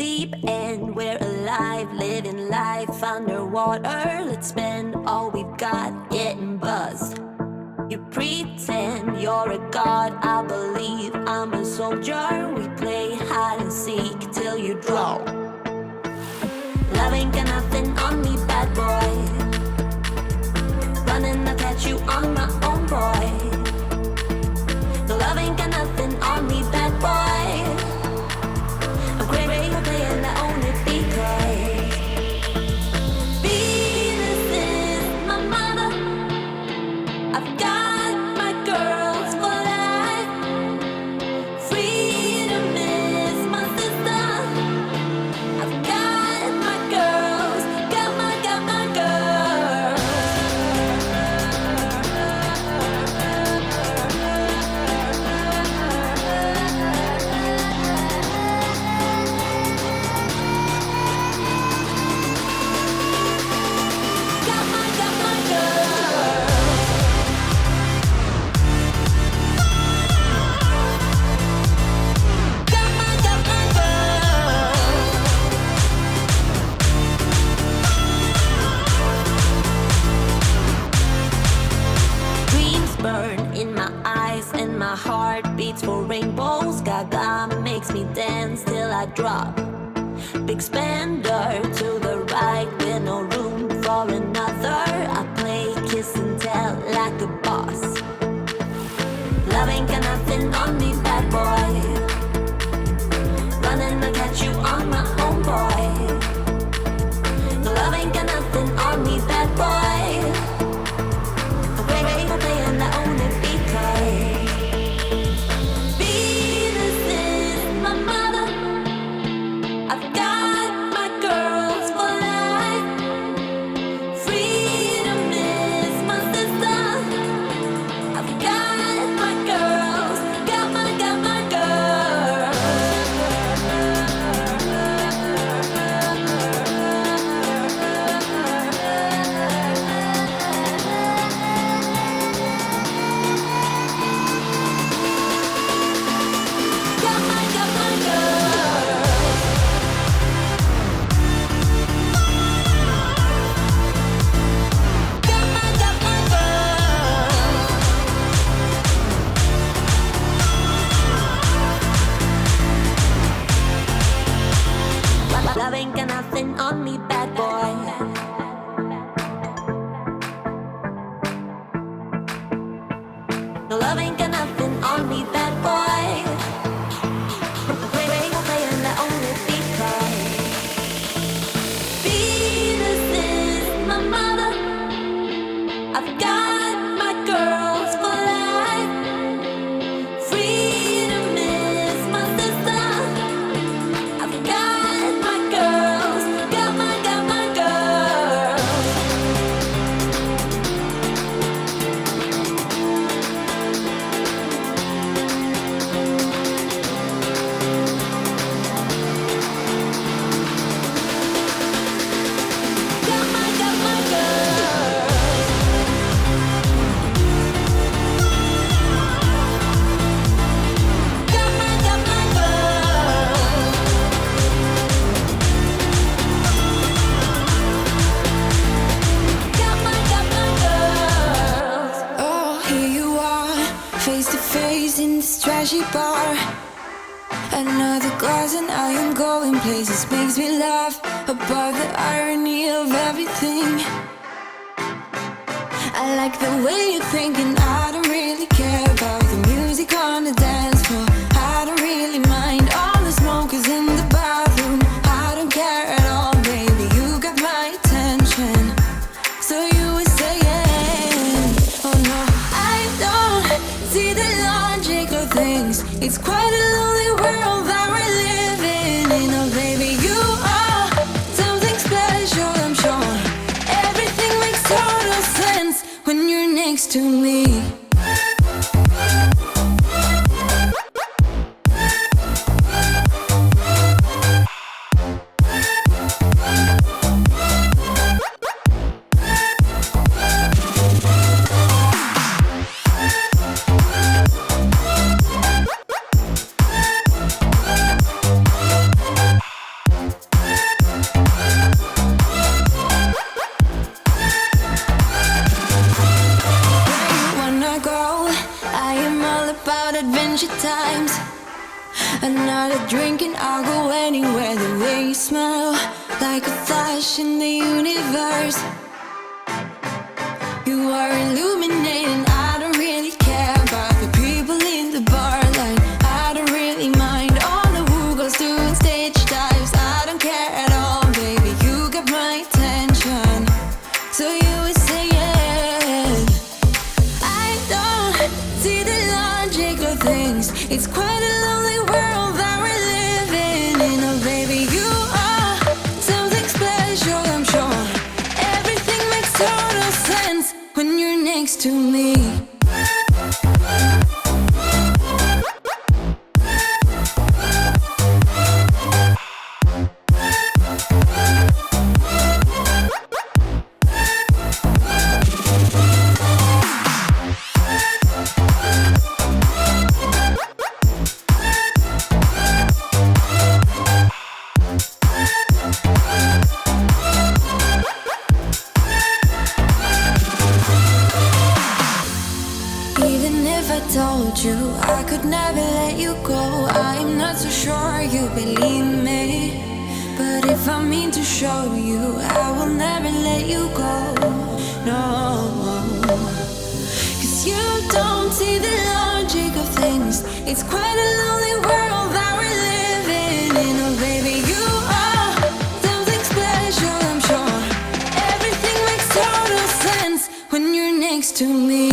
deep end, we're alive, living life underwater. Let's spend all we've got getting buzzed. You pretend you're a god, I believe I'm a soldier. We play hide and seek till you draw. Love ain't got nothing on me, bad boy. Running, I'll catch you on my own, boy. The love ain't got nothing on me, bad boy. I'm great for playing, I own it because Venus is my mother. I've got my girls for life. Freedom is my sister. I've got my girls, got my girls. Got my girls. Got my girls. Dreams burn in my eyes and my heart beats for rainbows. Gaga makes me dance till I drop. Big spender to the right with no room for another. I play kiss and tell like a boss. Love ain't got nothing on me, bad boy. Running, I'll catch you on my own, boy. The love ain't got nothing on me, bad boy. I'm great for playing, I own it because Venus is my mother. I've got my girls for life. Freedom is my sister. I've got my girls, got my girls. Got my girls. Got my girls. Love ain't got nothing on me, bad boy. No love ain't got nothing on me, bad boy. Play, playing, I own it because Venus is my mother. I've got my girls for life. Freedom is my sister. I've got my girls, got my girls. Got my girls. Got my girls. Got my girls. Oh, here you are, face to face in this trashy bar. Another glass and I am going places. Makes me laugh about the irony of everything. I like the way you're thinking. I don't really care about the music on the dance floor. I don't really mind all the smokers in the bathroom. I don't care at all, baby. You got my attention. So you were saying, oh no, I don't see the logic of things. It's quite a lonely world that we're living in. Oh baby, you are something special, I'm sure. Everything makes total sense when you're next to me. about adventure times. Another drink and I'll go anywhere. The way you smile, like a flash in the universe. You are illuminating. I don't really care about the people in the bar line. I don't really mind all the who goes doing stage dives. I don't care at all, baby. You got my attention. So you were saying, I don't see the logic of things. It's quite a lonely world that we're living in. Oh, baby, you are something special, I'm sure. Everything makes total sense when you're next to me. Even if I told you I could never let you go, I'm not so sure you believe me. But if I mean to show you, I will never let you go. No, 'cause you don't see the logic of things. It's quite a lonely world that we're living in. Oh, baby, you are something special, I'm sure. Everything makes total sense when you're next to me.